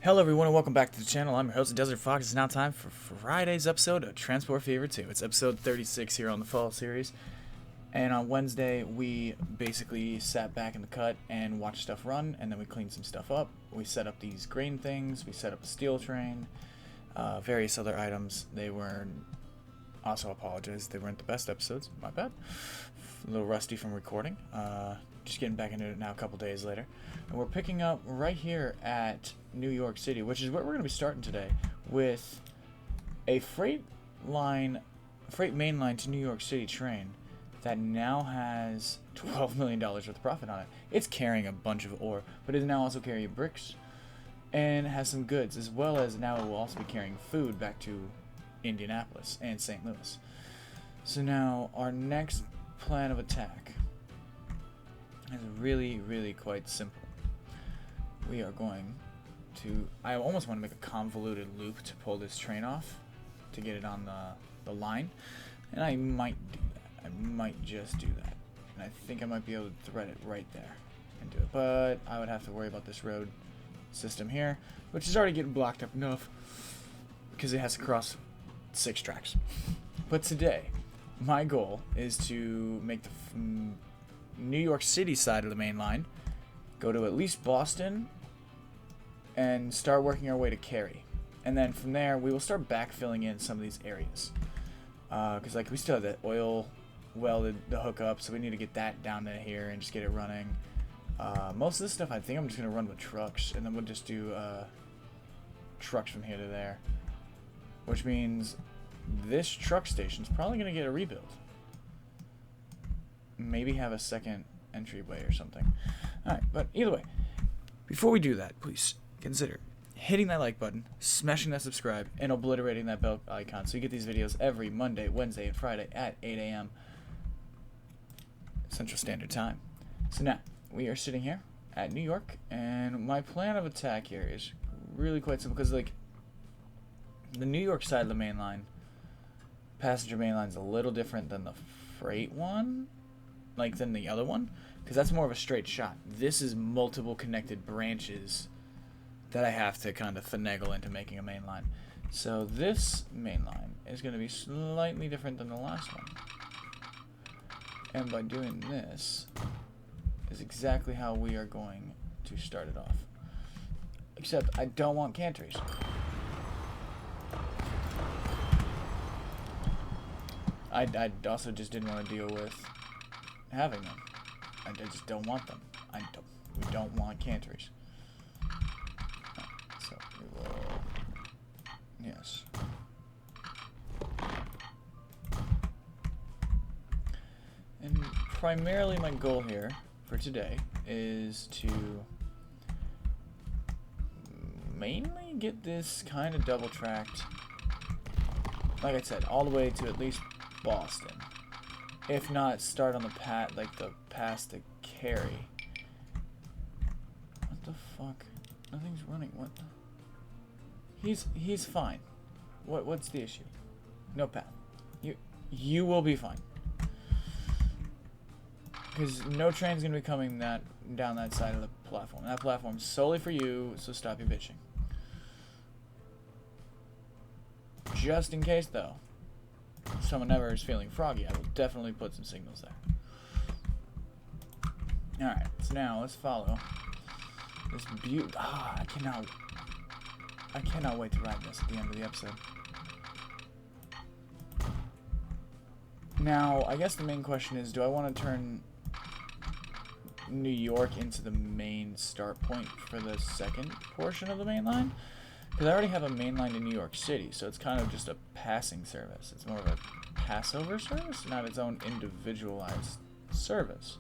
Hello everyone and welcome back to the channel. I'm your host, DesertFox. It's now time for Friday's episode of Transport Fever 2. It's episode 36 here on the fall series. And on Wednesday, we basically sat back in the cut and watched stuff run, and then we cleaned some stuff up. We set up these grain things, we set up a steel train, various other items. They weren't, also apologize, they weren't the best episodes, my bad. A little rusty from recording. Just getting back into it now a couple days later. And we're picking up right here at New York City, which is where we're going to be starting today, with a freight main line to New York City train that now has $12 million worth of profit on it. It's carrying a bunch of ore, but it is now also carrying bricks and has some goods, as well as now it will also be carrying food back to Indianapolis and St. Louis. So now our next plan of attack is really quite simple. We are going to, I almost want to make a convoluted loop to pull this train off to get it on the line, and I might do that. I might just do that, and I think I might be able to thread it right there and do it, but I would have to worry about this road system here, which is already getting blocked up enough because it has to cross 6 tracks. But today my goal is to make the New York City side of the main line, go to at least Boston, and start working our way to Cary. And then from there, we will start backfilling in some of these areas. Because like we still have the oil well, the hookup, so we need to get that down to here and just get it running. Most of this stuff I think I'm just going to run with trucks, and then we'll just do trucks from here to there. Which means this truck station's probably going to get a rebuild. Maybe have a second entryway or something. Alright, but either way, before we do that, please consider hitting that like button, smashing that subscribe, and obliterating that bell icon so you get these videos every Monday, Wednesday, and Friday at 8 a.m. Central Standard Time. So now, we are sitting here at New York, and my plan of attack here is really quite simple, because like the New York side of the main line, passenger main line, is a little different than the freight one, like than the other one, because that's more of a straight shot. This is multiple connected branches that I have to kind of finagle into making a main line. So this main line is going to be slightly different than the last one. And by doing this is exactly how we are going to start it off. Except I don't want canteries. I also just didn't want to deal with having them. I just don't want them. We don't want canteries. So we will, yes. And primarily my goal here for today is to mainly get this kind of double tracked, like I said, all the way to at least Boston. If not, start on the pass to Cary. What the fuck? Nothing's running. What? He's fine. What's the issue? No path. You will be fine. Because no train's gonna be coming down that side of the platform. That platform's solely for you, so stop your bitching. Just in case, though, if someone ever is feeling froggy, I will definitely put some signals there. Alright, so now let's follow this beauty. I cannot wait to ride this at the end of the episode. Now, I guess the main question is, do I want to turn New York into the main start point for the second portion of the main line? Because I already have a main line to New York City, so it's kind of just a passing service. It's more of a passover service, not its own individualized service.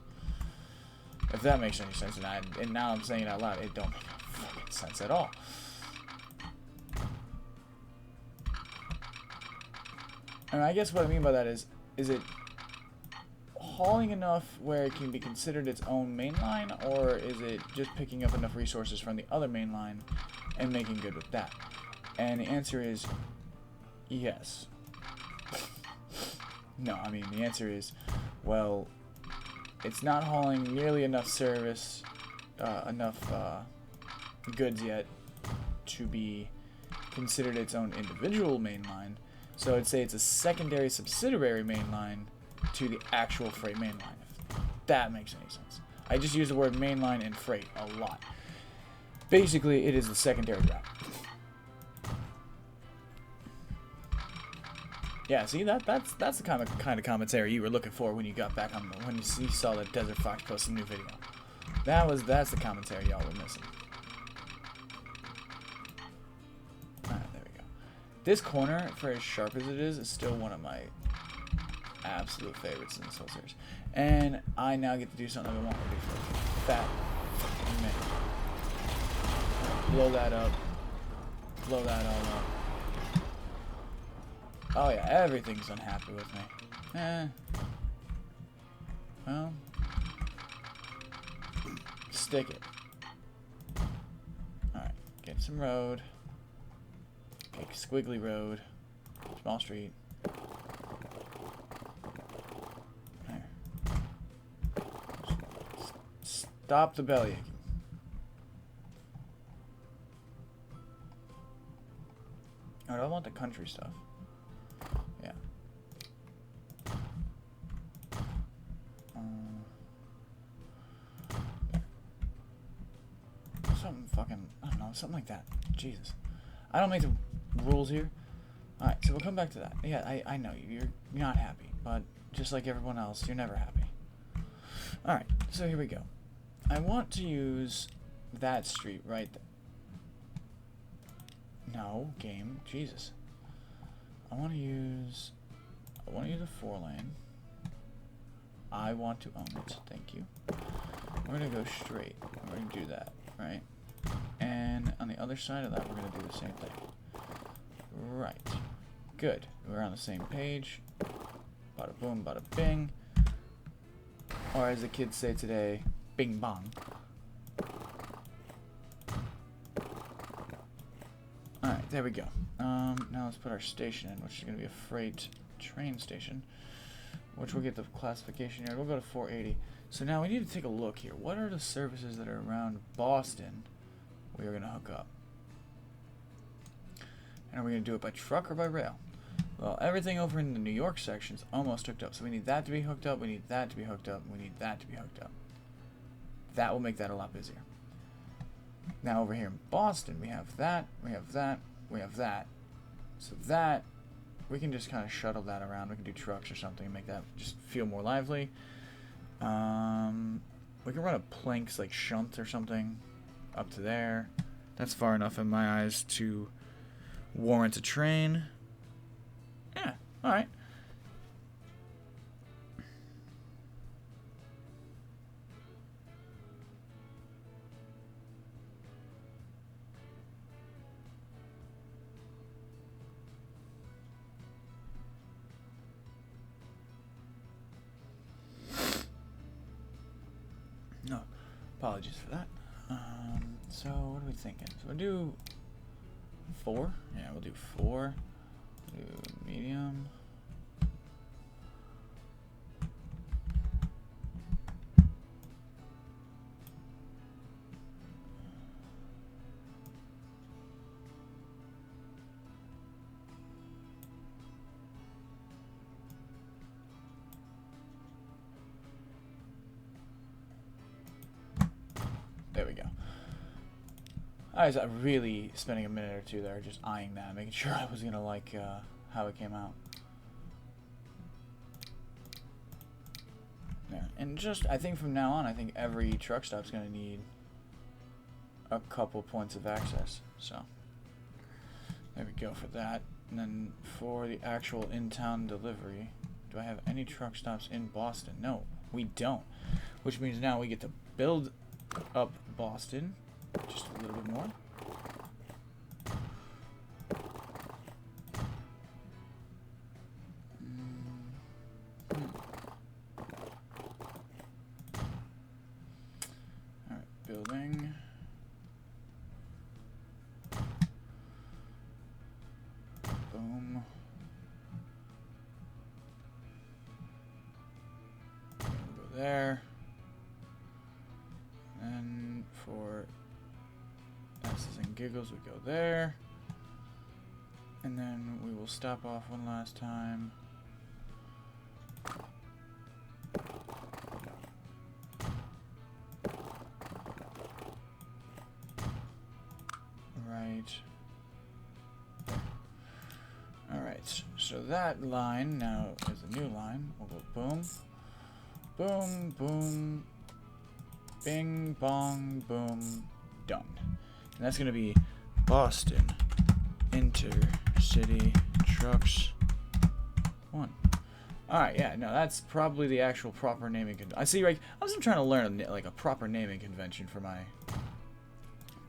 If that makes any sense, and now I'm saying it out loud, it don't make fucking sense at all. And I guess what I mean by that is it hauling enough where it can be considered its own main line, or is it just picking up enough resources from the other main line and making good with that? And the answer is yes. No, I mean, the answer is, well, it's not hauling nearly enough service, enough goods yet to be considered its own individual main line. So I'd say it's a secondary subsidiary main line to the actual freight main line, if that makes any sense. I just use the word main line and freight a lot. Basically, it is the secondary route. Yeah, see, that's the kind of commentary you were looking for when you got back on when you saw that DesertFox post a new video. That's the commentary y'all were missing. Alright, there we go. This corner, for as sharp as it is still one of my absolute favorites in this whole series. And I now get to do something I want to do for that minute. Blow that up. Blow that all up. Oh yeah, everything's unhappy with me. Well, stick it. Alright, get some road. Okay, squiggly road. Small street. There. Stop the belly aching. Alright, I want the country stuff. Yeah. Something fucking, I don't know, something like that. Jesus. I don't make the rules here. Alright, so we'll come back to that. Yeah, I know you're not happy, but just like everyone else, you're never happy. Alright, so here we go. I want to use that street right there. No, game. Jesus. I want to use a 4-lane. I want to own it. Thank you. We're going to go straight. We're going to do that, right? And on the other side of that, we're going to do the same thing. Right. Good. We're on the same page. Bada boom, bada bing. Or as the kids say today, bing bong. Alright, there we go. Now let's put our station in, which is going to be a freight train station, which will get the classification here. We'll go to 480. So now we need to take a look here. What are the services that are around Boston we are going to hook up? And are we going to do it by truck or by rail? Well, everything over in the New York section is almost hooked up. So we need that to be hooked up, we need that to be hooked up, and we need that to be hooked up. That will make that a lot busier. Now over here in Boston, we have that, we have that, we have that. So that, we can just kind of shuttle that around. We can do trucks or something and make that just feel more lively. We can run a planks like shunt or something up to there. That's far enough in my eyes to warrant a train. Yeah, alright. No, apologies for that. So what are we thinking? So we'll do 4. Yeah, we'll do 4. Do medium. There we go. I was really spending a minute or two there just eyeing that, making sure I was gonna like how it came out. There. And just, I think from now on, I think every truck stop's gonna need a couple points of access. So there we go for that. And then for the actual in-town delivery, do I have any truck stops in Boston? No, we don't. Which means now we get to build up Boston just a little bit more. Alright, building. Boom. We'll go there. And for giggles, we go there. And then we will stop off one last time. Right. Alright, so that line now is a new line. We'll go boom, boom, boom, bing, bong, boom, done. And that's going to be Boston Intercity Trucks 1. Alright, yeah, no, that's probably the actual proper naming convention. I see, like, I was trying to learn, like, a proper naming convention for my,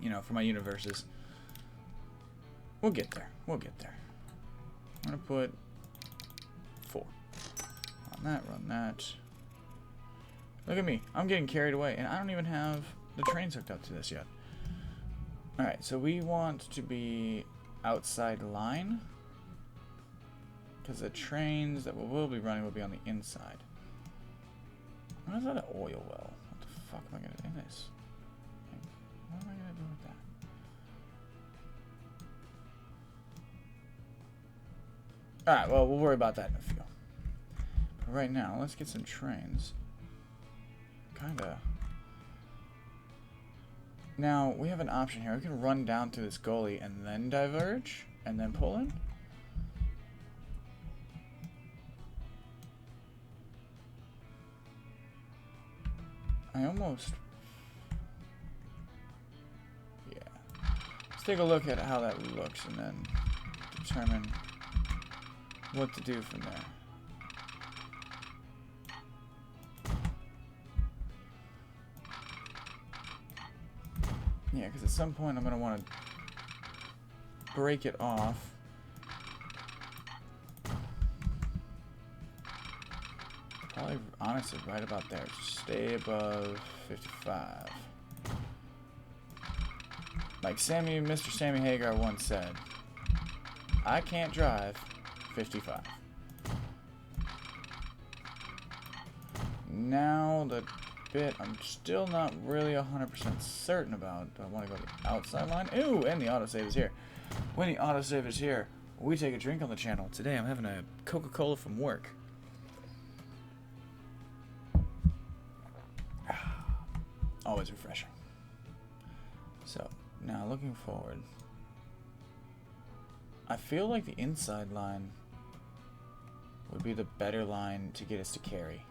you know, for my universes. We'll get there. We'll get there. I'm going to put 4 on that, run that. Look at me. I'm getting carried away, and I don't even have the trains hooked up to this yet. Alright, so we want to be outside line, because the trains that we will be running will be on the inside. Why is that an oil well? What the fuck am I going to do this? What am I going to do with that? Alright, well, we'll worry about that in a few. But right now, let's get some trains. Kinda. Now, we have an option here. We can run down through this gully and then diverge, and then pull in. I almost... Yeah. Let's take a look at how that looks and then determine what to do from there. Yeah, because at some point I'm going to want to break it off. Probably, honestly, right about there. Stay above 55. Like Mr. Sammy Hagar once said, I can't drive 55. Now the bit I'm still not really 100% certain about. Do I want to go to the outside line? Ooh, and the autosave is here. When the autosave is here, we take a drink on the channel. Today I'm having a Coca-Cola from work. Always refreshing. So, now looking forward. I feel like the inside line would be the better line to get us to carry.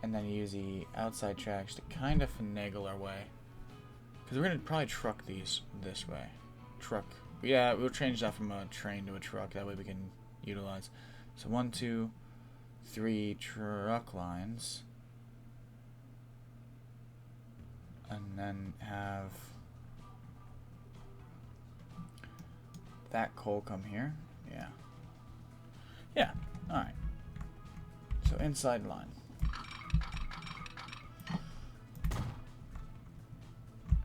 And then use the outside tracks to kind of finagle our way. Because we're going to probably truck these this way. Truck. Yeah, we'll change that from a train to a truck. That way we can utilize. So 1, 2, 3 truck lines. And then have that coal come here. Yeah. Yeah. Alright. So inside line.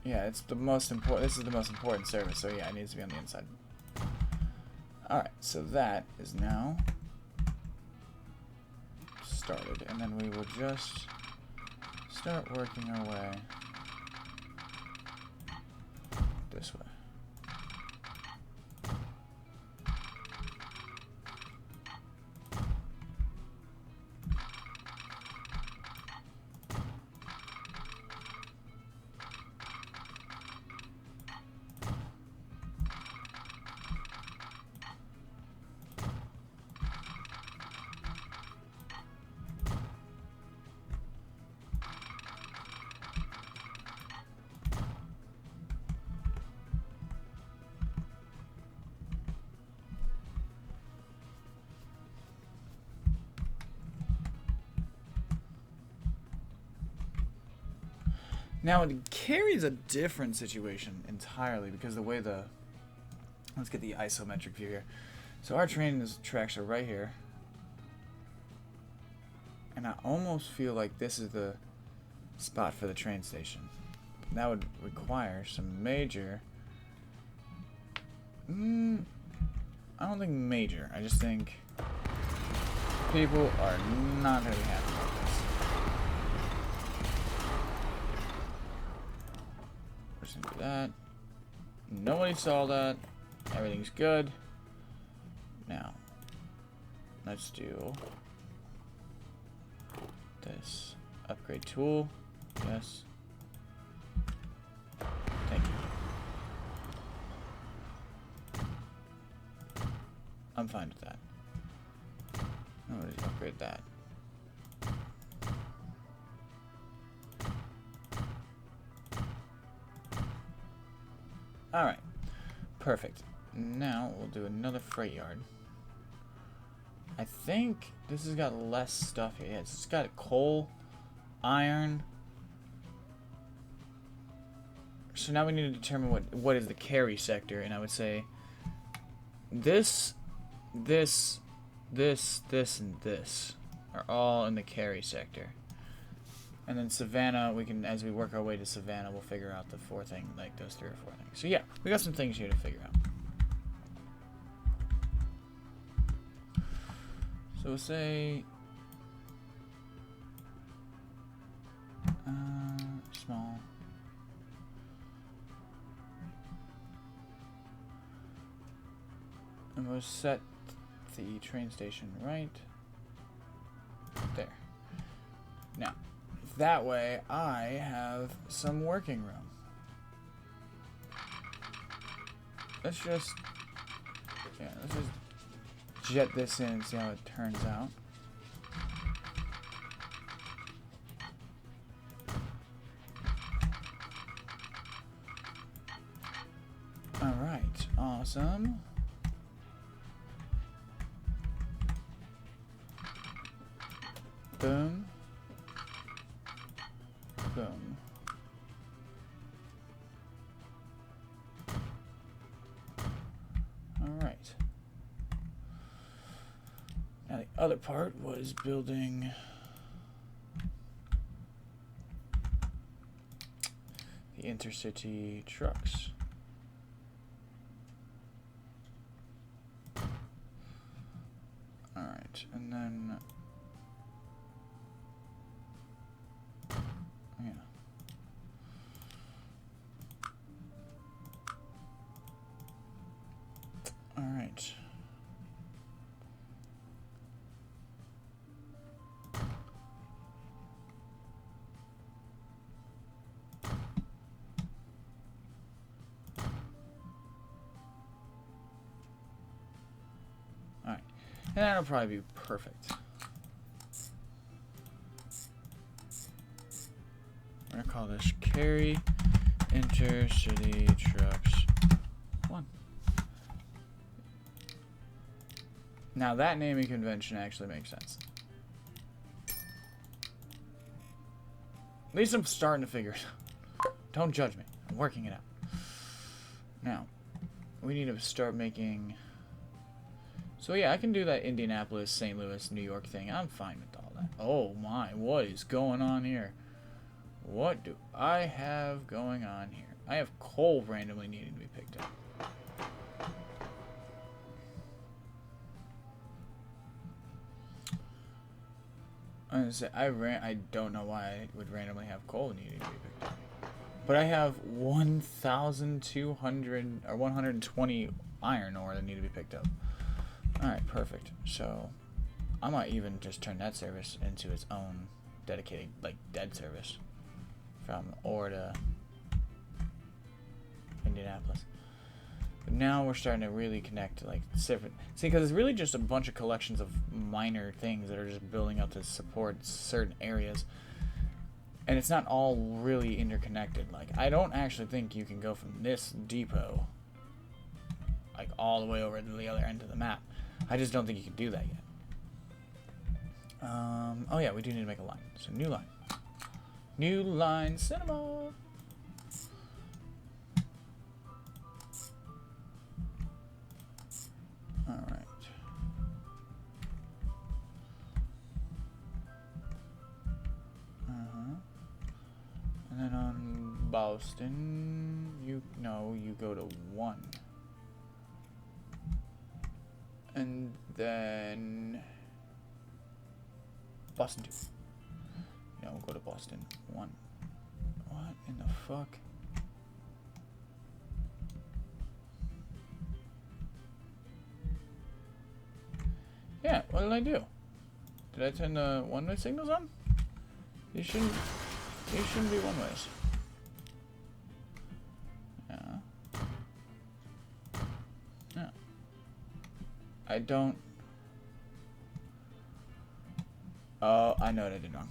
Yeah, it's the most important. This is the most important service, so yeah, it needs to be on the inside. Alright, so that is now started, and then we will just start working our way this way. Now, it carries a different situation entirely because the way the... Let's get the isometric view here. So our train tracks are right here. And I almost feel like this is the spot for the train station. That would require some major... I don't think major. I just think people are not going to be happy about this. just gonna do that. Nobody saw that. Everything's good. Now, let's do this. Upgrade tool. Yes. Thank you. I'm fine with that. I'm gonna just upgrade that. Alright. Perfect. Now we'll do another freight yard. I think this has got less stuff here. Yeah, it's got coal, iron. So now we need to determine what is the carry sector, and I would say this, and this are all in the carry sector. And then Savannah, we can, as we work our way to Savannah, we'll figure out the those 3 or 4 things. So yeah, we got some things here to figure out. So we'll say small. And we'll set the train station right there. Now, that way I have some working room. Let's just jet this in and see how it turns out. Alright, awesome. Boom. Boom. Alright. Now the other part was building the intercity trucks. Alright, and then yeah. Alright. Alright. And that'll probably be perfect. We're gonna call this Carry Intercity Trucks 1. Now that naming convention actually makes sense. At least I'm starting to figure it out. Don't judge me. I'm working it out. Now, we need to start making... So yeah, I can do that Indianapolis, St. Louis, New York thing. I'm fine with all that. Oh my, what is going on here? What do I have going on here? I have coal randomly needing to be picked up. I'm gonna say I don't know why I would randomly have coal needing to be picked up. But I have 1,200 or 120 iron ore that need to be picked up. Alright, perfect. So I might even just turn that service into its own dedicated, like, dead service. From ore to Indianapolis. But now we're starting to really connect to like different. See, because it's really just a bunch of collections of minor things that are just building up to support certain areas. And it's not all really interconnected. Like, I don't actually think you can go from this depot like all the way over to the other end of the map. I just don't think you can do that yet. Oh yeah, we do need to make a line. So new line. New line cinema. All right. And then on Boston, you go to 1. And then Boston 2. No, we'll go to Boston 1. What in the fuck? Yeah, what did I do? Did I turn the one-way signals on? These shouldn't be one-ways. Yeah. Yeah. I don't... Oh, I know what I did wrong.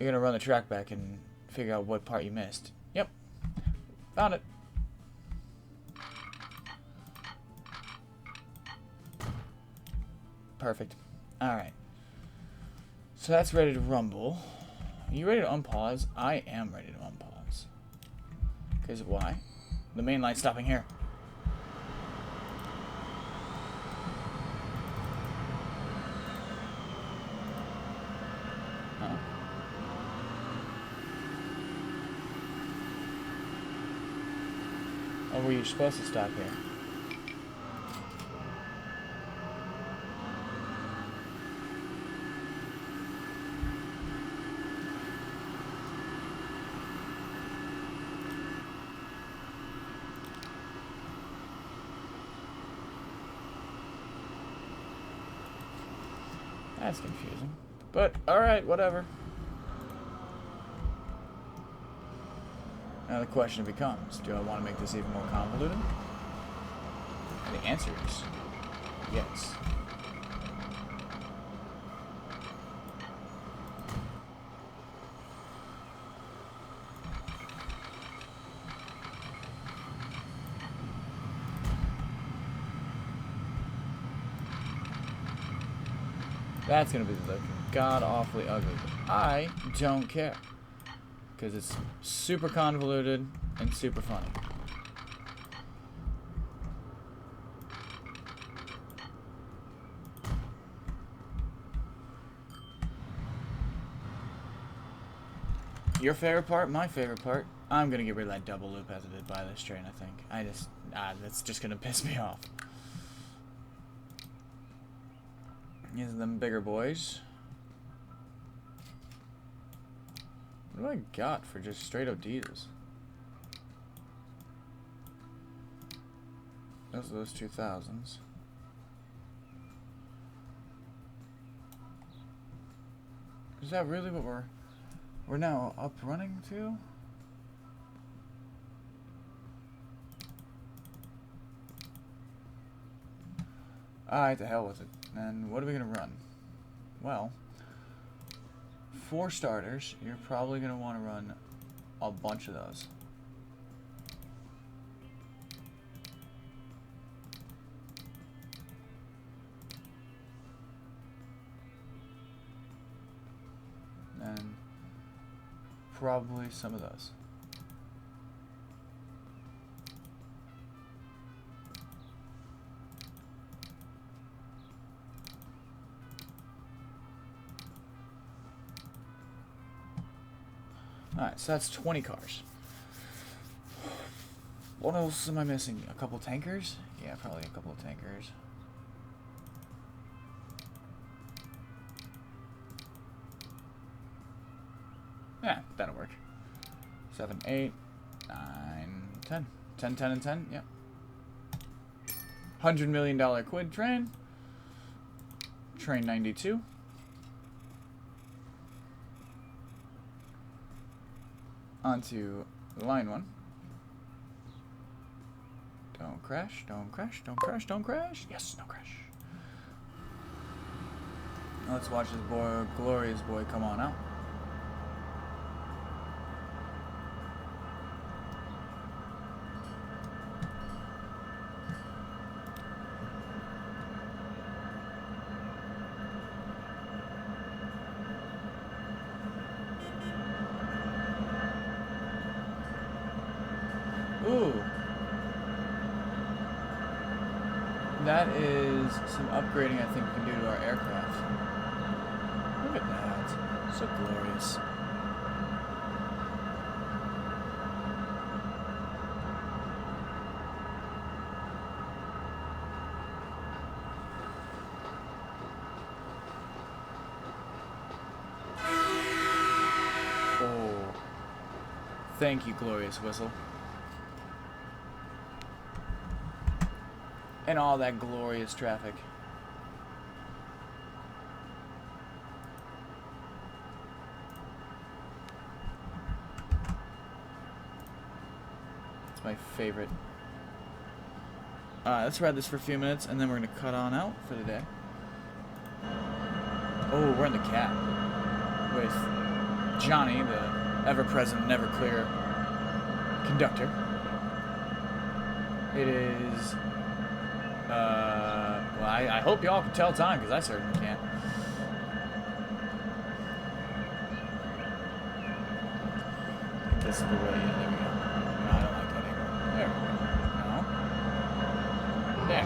You're gonna run the track back and figure out what part you missed. Yep. Found it. Perfect. Alright. So that's ready to rumble. Are you ready to unpause? I am ready to unpause. Because why? The main line's stopping here. Huh? Oh, were you supposed to stop here? That's confusing. But, alright, whatever. Now the question becomes, do I want to make this even more convoluted? And the answer is yes. That's gonna be looking god-awfully ugly. But I don't care. Because it's super convoluted and super funny. Your favorite part? My favorite part? I'm gonna get rid of that double loop as I did by this train, I think. That's just gonna piss me off. These are them bigger boys. What do I got for just straight up diesels? Those 2000s. Is that really what we're now up running to? Alright, to hell with it. And what are we gonna run? Well, for starters, you're probably gonna want to run a bunch of those. And probably some of those. Alright, so that's 20 cars. What else am I missing? A couple tankers? Yeah, probably a couple of tankers. Yeah, that'll work. 7, 8, 9, 10. 10, 10, and 10, yeah. $100 million quid train. Train 92. Onto line 1. Don't crash, don't crash, don't crash, don't crash. Yes, no crash. Let's watch this boy, glorious boy, come on out. Ooh. That is some upgrading I think we can do to our aircraft. Look at that. So glorious. Oh. Thank you, glorious whistle. and all that glorious traffic. It's my favorite. Let's ride this for a few minutes, and then we're going to cut on out for the day. Oh, we're in the cab with Johnny, the ever-present, never-clear conductor. It is, well, I hope y'all can tell time, because I certainly can't. I think this is the way, yeah, there we go. No, I don't like that angle. There we go. No. There.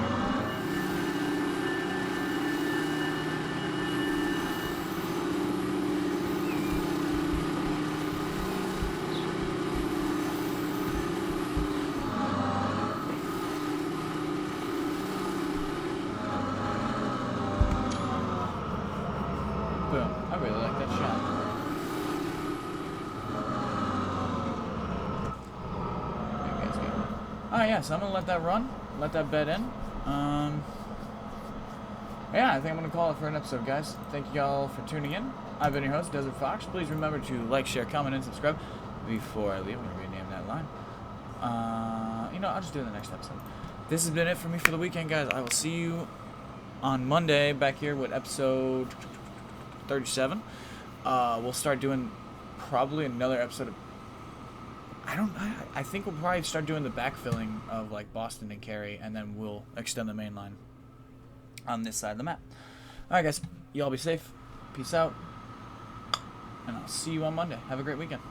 Boom. I really like that shot. There you guys go. Alright, yeah, so I'm going to let that run. Let that bed in. Yeah, I think I'm going to call it for an episode, guys. Thank you all for tuning in. I've been your host, DesertFox. Please remember to like, share, comment, and subscribe. Before I leave, I'm going to rename that line. You know, I'll just do it in the next episode. This has been it for me for the weekend, guys. I will see you on Monday back here with episode 37. We'll start doing probably another episode of, I think we'll probably start doing the backfilling of like Boston and Cary, and then we'll extend the main line on this side of the map. Alright guys, y'all be safe, peace out, and I'll see you on Monday. Have a great weekend.